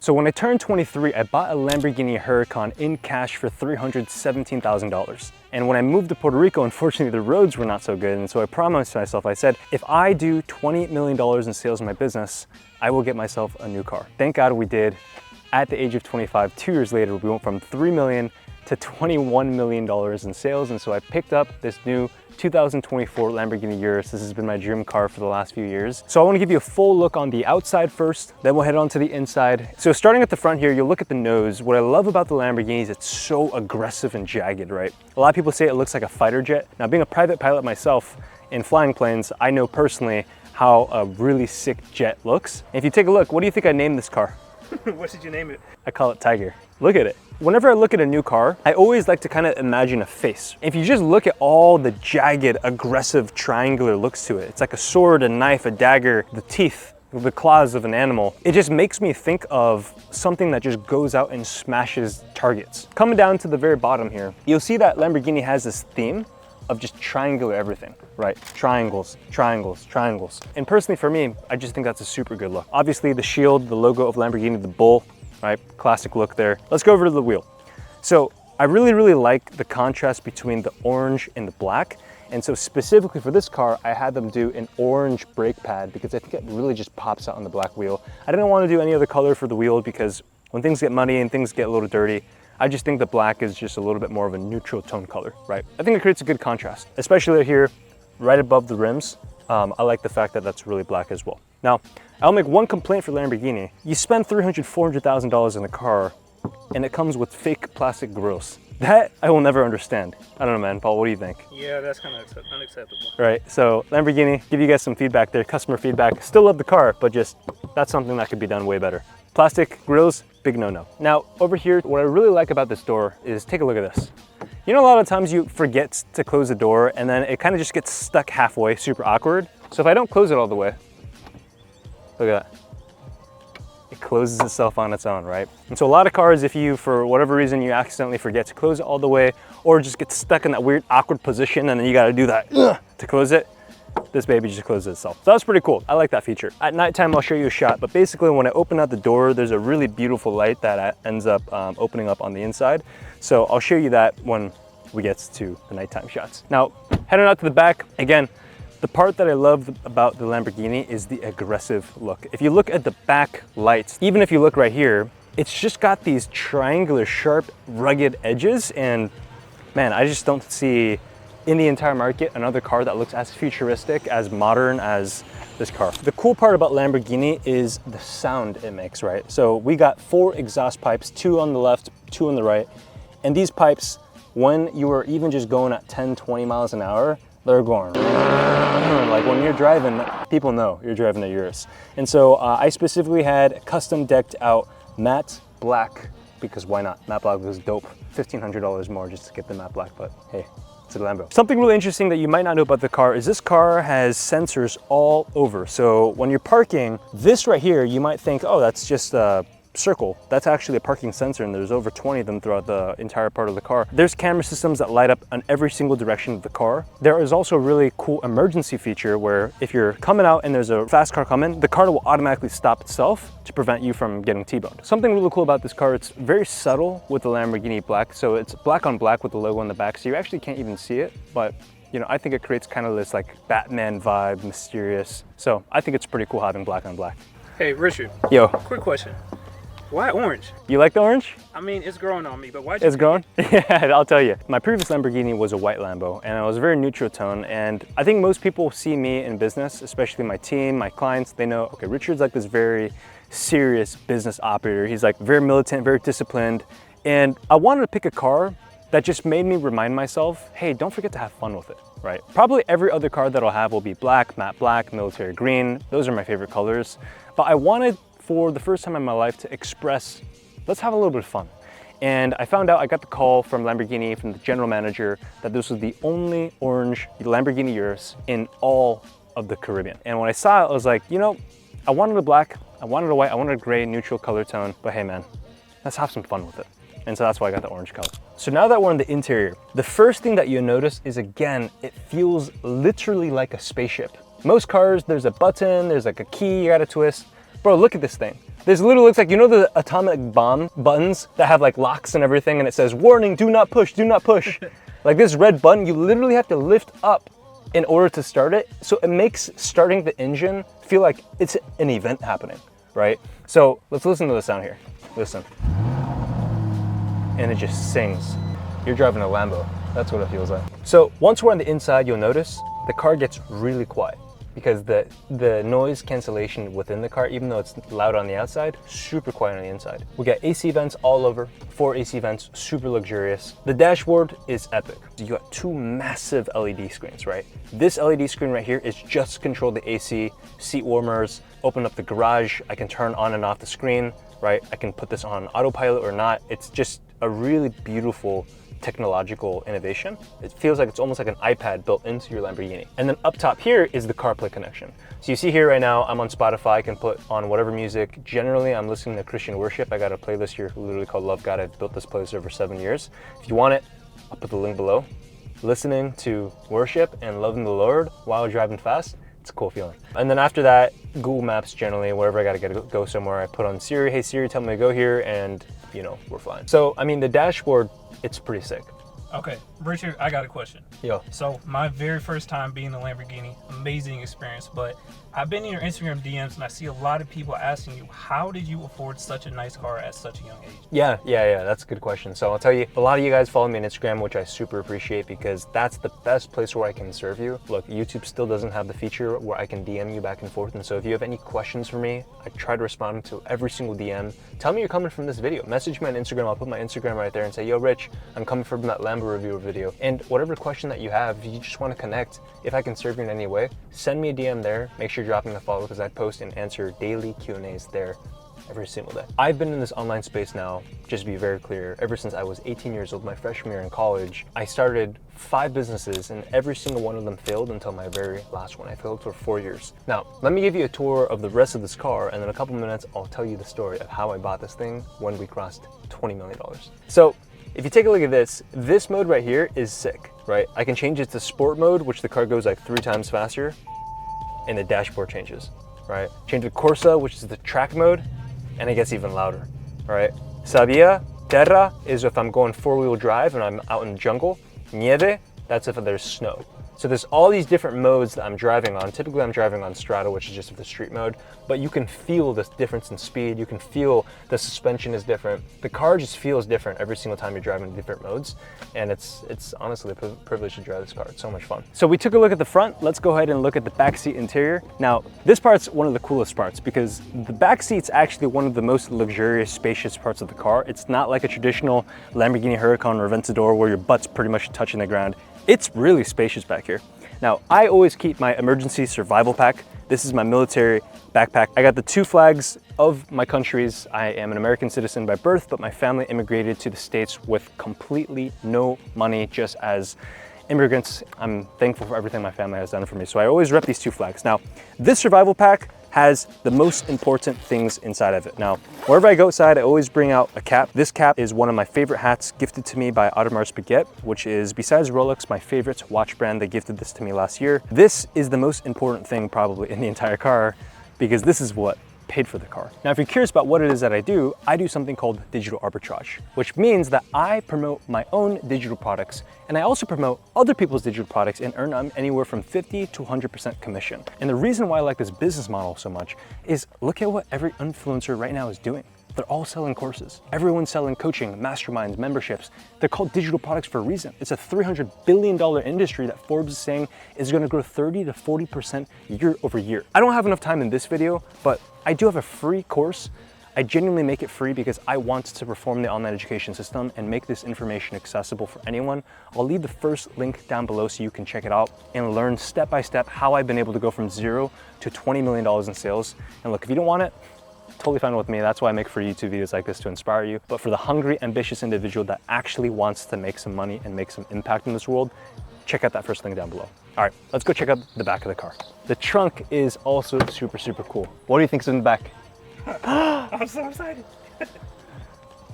So when I turned 23, I bought a Lamborghini Huracan in cash for $317,000. And when I moved to Puerto Rico, unfortunately the roads were not so good. And so I promised myself, I said, if I do $28 million in sales in my business, I will get myself a new car. Thank God we did. At the age of 25, 2 years later, we went from 3 million to $21 million in sales. And so I picked up this new 2024 Lamborghini Urus. This has been my dream car for the last few years. So I want to give you a full look on the outside first, then we'll head on to the inside. So starting at the front here, you'll look at the nose. What I love about the Lamborghini is it's so aggressive and jagged, right? A lot of people say it looks like a fighter jet. Now, being a private pilot myself in flying planes, I know personally how a really sick jet looks. And if you take a look, what do you think I named this car? What did you name it? I call it Tiger. Look at it. Whenever I look at a new car, I always like to kind of imagine a face. If you just look at all the jagged, aggressive, triangular looks to it, it's like a sword, a knife, a dagger, the teeth, the claws of an animal. It just makes me think of something that just goes out and smashes targets. Coming down to the very bottom here, you'll see that Lamborghini has this theme of just triangular everything, right? Triangles, triangles, triangles. And personally for me, I just think that's a super good look. Obviously the shield, the logo of Lamborghini, the bull, right? Classic look there. Let's go over to the wheel. So I really like the contrast between the orange and the black. And so specifically for this car, I had them do an orange brake pad because I think it really just pops out on the black wheel. I didn't want to do any other color for the wheel because when things get muddy and things get a little dirty, I just think the black is just a little bit more of a neutral tone color, right? I think it creates a good contrast, especially here, right above the rims. I like the fact that that's really black as well. Now, I'll make one complaint for Lamborghini. You spend $300,000, $400,000 in a car and it comes with fake plastic grills. That I will never understand. I don't know, man. Paul, what do you think? Yeah, that's kind of unacceptable. Right, so Lamborghini, give you guys some feedback there, customer feedback. Still love the car, but just that's something that could be done way better. Plastic grills, big no-no. Now, over here, what I really like about this door is take a look at this. You know, a lot of times you forget to close the door and then it kind of just gets stuck halfway, super awkward. So if I don't close it all the way, look at that. It closes itself on its own, right? And so a lot of cars, if you, for whatever reason, you accidentally forget to close it all the way or just get stuck in that weird awkward position and then you gotta do that to close it, this baby just closes itself. So that's pretty cool. I like that feature. At nighttime, I'll show you a shot, but basically when I open out the door, there's a really beautiful light that ends up opening up on the inside. So I'll show you that when we get to the nighttime shots. Now, heading out to the back, again, the part that I love about the Lamborghini is the aggressive look. If you look at the back lights, even if you look right here, it's just got these triangular, sharp, rugged edges. And man, I just don't see in the entire market another car that looks as futuristic, as modern as this car. The cool part about Lamborghini is the sound it makes, right? So we got 4 exhaust pipes, 2 on the left, 2 on the right. And these pipes, when you are even just going at 10, 20 miles an hour, they're going like when you're driving, people know you're driving a Urus. And so I specifically had custom decked out matte black because why not? Matte black was dope. $1,500 more just to get the matte black, but hey, it's a Lambo. Something really interesting that you might not know about the car is this car has sensors all over. So when you're parking, this right here, you might think, oh, that's just a circle. That's actually a parking sensor and there's over 20 of them throughout the entire part of the car. There's camera systems that light up on every single direction of the car. There is also a really cool emergency feature where if you're coming out and there's a fast car coming, the car will automatically stop itself to prevent you from getting T-boned. Something really cool about this car, it's very subtle with the Lamborghini black. So it's black on black with the logo on the back. So you actually can't even see it, but you know, I think it creates kind of this like Batman vibe, mysterious. So I think it's pretty cool having black on black. Hey, Richard. Yo. Quick question. Why orange? You like the orange? I mean, it's growing on me, but why? It's growing? Yeah, I'll tell you. My previous Lamborghini was a white Lambo and it was a very neutral tone. And I think most people see me in business, especially my team, my clients, they know, okay, Richard's like this very serious business operator. He's like very militant, very disciplined. And I wanted to pick a car that just made me remind myself, hey, don't forget to have fun with it, right? Probably every other car that I'll have will be black, matte black, military green. Those are my favorite colors. But I wanted, for the first time in my life, to express, let's have a little bit of fun. And I found out, I got the call from Lamborghini, from the general manager, that this was the only orange Lamborghini Urus in all of the Caribbean. And when I saw it, I was like, you know, I wanted a black, I wanted a white, I wanted a gray, neutral color tone, but hey man, let's have some fun with it. And so that's why I got the orange color. So now that we're in the interior, the first thing that you'll notice is, again, it feels literally like a spaceship. Most cars, there's a button, there's like a key you gotta twist. Bro, look at this thing. This literally looks like, you know the atomic bomb buttons that have like locks and everything and it says, warning, do not push, do not push. Like this red button, you literally have to lift up in order to start it. So it makes starting the engine feel like it's an event happening, right? So let's listen to the sound here. Listen. And it just sings. You're driving a Lambo. That's what it feels like. So once we're on the inside, you'll notice the car gets really quiet because the noise cancellation within the car, even though it's loud on the outside, super quiet on the inside. We got AC vents all over, 4 AC vents, super luxurious. The dashboard is epic. You got 2 massive LED screens, right? This LED screen right here is just to control the AC, seat warmers, open up the garage. I can turn on and off the screen, right? I can put this on autopilot or not. It's just a really beautiful technological innovation. It feels like it's almost like an iPad built into your Lamborghini. And then up top here is the CarPlay connection. So you see here right now, I'm on Spotify. I can put on whatever music. Generally, I'm listening to Christian worship. I got a playlist here literally called Love God. I've built this playlist over 7 years. If you want it, I'll put the link below. Listening to worship and loving the Lord while driving fast, it's a cool feeling. And then after that, Google Maps generally, wherever I gotta go somewhere, I put on Siri, hey Siri, tell me to go here, and you know, we're fine. So, I mean, the dashboard, it's pretty sick. Okay, Richard, I got a question. Yo. So my very first time being in a Lamborghini, amazing experience, but I've been in your Instagram DMs and I see a lot of people asking you, how did you afford such a nice car at such a young age? Yeah, that's a good question. So I'll tell you, a lot of you guys follow me on Instagram, which I super appreciate because that's the best place where I can serve you. Look, YouTube still doesn't have the feature where I can DM you back and forth. And so if you have any questions for me, I try to respond to every single DM. Tell me you're coming from this video. Message me on Instagram. I'll put my Instagram right there and say, yo, Rich, I'm coming from that Lambo review video. And whatever question that you have, if you just want to connect, if I can serve you in any way, send me a DM there. Make sure you're dropping a follow because I post and answer daily Q&As there every single day. I've been in this online space now, just to be very clear, ever since I was 18 years old, my freshman year in college. I started 5 businesses and every single one of them failed until my very last one. I failed for 4 years. Now, let me give you a tour of the rest of this car and in a couple minutes, I'll tell you the story of how I bought this thing when we crossed $20 million. So if you take a look at this mode right here is sick, right? I can change it to sport mode, which the car goes like 3 times faster and the dashboard changes, right? Change to Corsa, which is the track mode, and it gets even louder, right? Sabia, terra is if I'm going 4-wheel drive and I'm out in the jungle. Nieve, that's if there's snow. So there's all these different modes that I'm driving on. Typically I'm driving on Strata, which is just the street mode, but you can feel this difference in speed. You can feel the suspension is different. The car just feels different every single time you're driving in different modes. And it's honestly a privilege to drive this car. It's so much fun. So we took a look at the front. Let's go ahead and look at the backseat interior. Now, this part's one of the coolest parts because the backseat's actually one of the most luxurious, spacious parts of the car. It's not like a traditional Lamborghini Huracan or Aventador where your butt's pretty much touching the ground. It's really spacious back here. Now, I always keep my emergency survival pack. This is my military backpack. I got the 2 flags of my countries. I am an American citizen by birth, but my family immigrated to the States with completely no money, just as immigrants. I'm thankful for everything my family has done for me. So I always rep these 2 flags. Now, this survival pack has the most important things inside of it. Now, wherever I go outside, I always bring out a cap. This cap is one of my favorite hats gifted to me by Audemars Piguet, which is, besides Rolex, my favorite watch brand. They gifted this to me last year. This is the most important thing probably in the entire car because this is what paid for the car. Now, if you're curious about what it is that I do something called digital arbitrage, which means that I promote my own digital products and I also promote other people's digital products and earn anywhere from 50 to 100% commission. And the reason why I like this business model so much is look at what every influencer right now is doing. They're all selling courses. Everyone's selling coaching, masterminds, memberships. They're called digital products for a reason. It's a $300 billion industry that Forbes is saying is gonna grow 30 to 40% year over year. I don't have enough time in this video, but I do have a free course. I genuinely make it free because I want to reform the online education system and make this information accessible for anyone. I'll leave the first link down below so you can check it out and learn step by step how I've been able to go from 0 to $20 million in sales. And look, if you don't want it, totally fine with me. That's why I make free YouTube videos like this to inspire you. But for the hungry, ambitious individual that actually wants to make some money and make some impact in this world, check out that first link down below. All right, let's go check out the back of the car. The trunk is also super, super cool. What do you think's in the back? I'm so excited.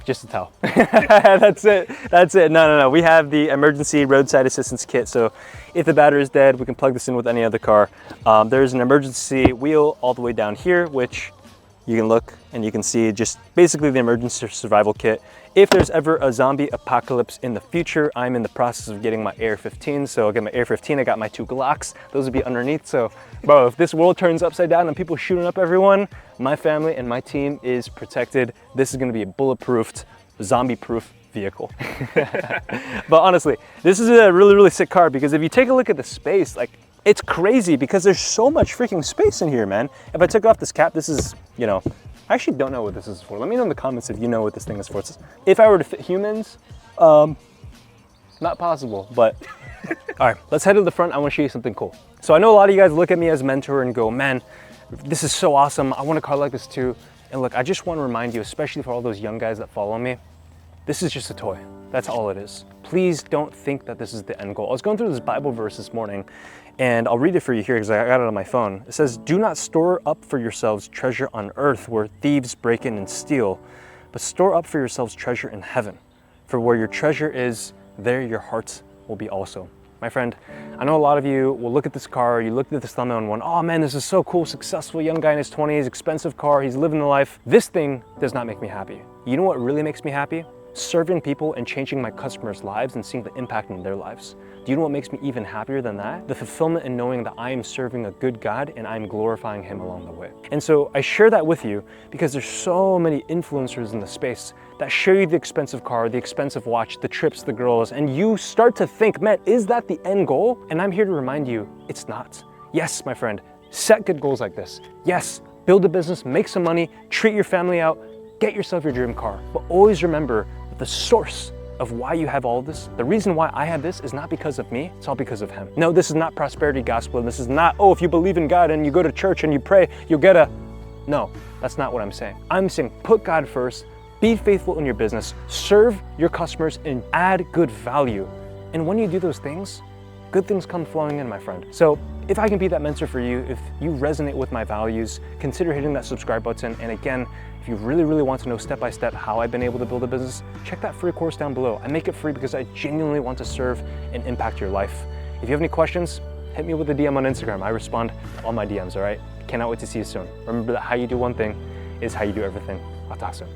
Just a towel. That's it. That's it. No. We have the emergency roadside assistance kit. So if the battery is dead, we can plug this in with any other car. There's an emergency wheel all the way down here, which you can look and you can see just basically the emergency survival kit. If there's ever a zombie apocalypse in the future, I'm in the process of getting my AR-15. So I'll get my AR-15, I got my 2 Glocks, those would be underneath. So bro, if this world turns upside down and people shooting up everyone, my family and my team is protected. This is gonna be a bulletproofed, zombie-proof vehicle. But honestly, this is a really, really sick car because if you take a look at the space, like, it's crazy because there's so much freaking space in here, man. If I took off this cap, this is, you know, I actually don't know what this is for. Let me know in the comments if you know what this thing is for. If I were to fit humans, not possible, but all right, let's head to the front. I want to show you something cool. So I know a lot of you guys look at me as a mentor and go, man, this is so awesome. I want a car like this too. And look, I just want to remind you, especially for all those young guys that follow me, this is just a toy. That's all it is. Please don't think that this is the end goal. I was going through this Bible verse this morning, and I'll read it for you here because I got it on my phone. It says, do not store up for yourselves treasure on earth where thieves break in and steal, but store up for yourselves treasure in heaven. For where your treasure is, there your hearts will be also. My friend, I know a lot of you will look at this car, you looked at this thumbnail and went, oh man, this is so cool, successful young guy in his 20s, expensive car, he's living the life. This thing does not make me happy. You know what really makes me happy? Serving people and changing my customers' lives and seeing the impact in their lives. Do you know what makes me even happier than that? The fulfillment in knowing that I am serving a good God and I'm glorifying Him along the way. And so I share that with you because there's so many influencers in the space that show you the expensive car, the expensive watch, the trips, the girls, and you start to think, man, is that the end goal? And I'm here to remind you, it's not. Yes, my friend, set good goals like this. Yes, build a business, make some money, treat your family out, get yourself your dream car, but always remember that the source of why you have all of this, the reason why I have this is not because of me, it's all because of Him. No, this is not prosperity gospel. This is not, oh, if you believe in God and you go to church and you pray, you'll get a, no, that's not what I'm saying. I'm saying put God first, be faithful in your business, serve your customers and add good value. And when you do those things, good things come flowing in, my friend. So if I can be that mentor for you, if you resonate with my values, consider hitting that subscribe button. And again, if you really, really want to know step-by-step how I've been able to build a business, check that free course down below. I make it free because I genuinely want to serve and impact your life. If you have any questions, hit me with a DM on Instagram. I respond to all my DMs, all right? Cannot wait to see you soon. Remember that how you do one thing is how you do everything. I'll talk soon.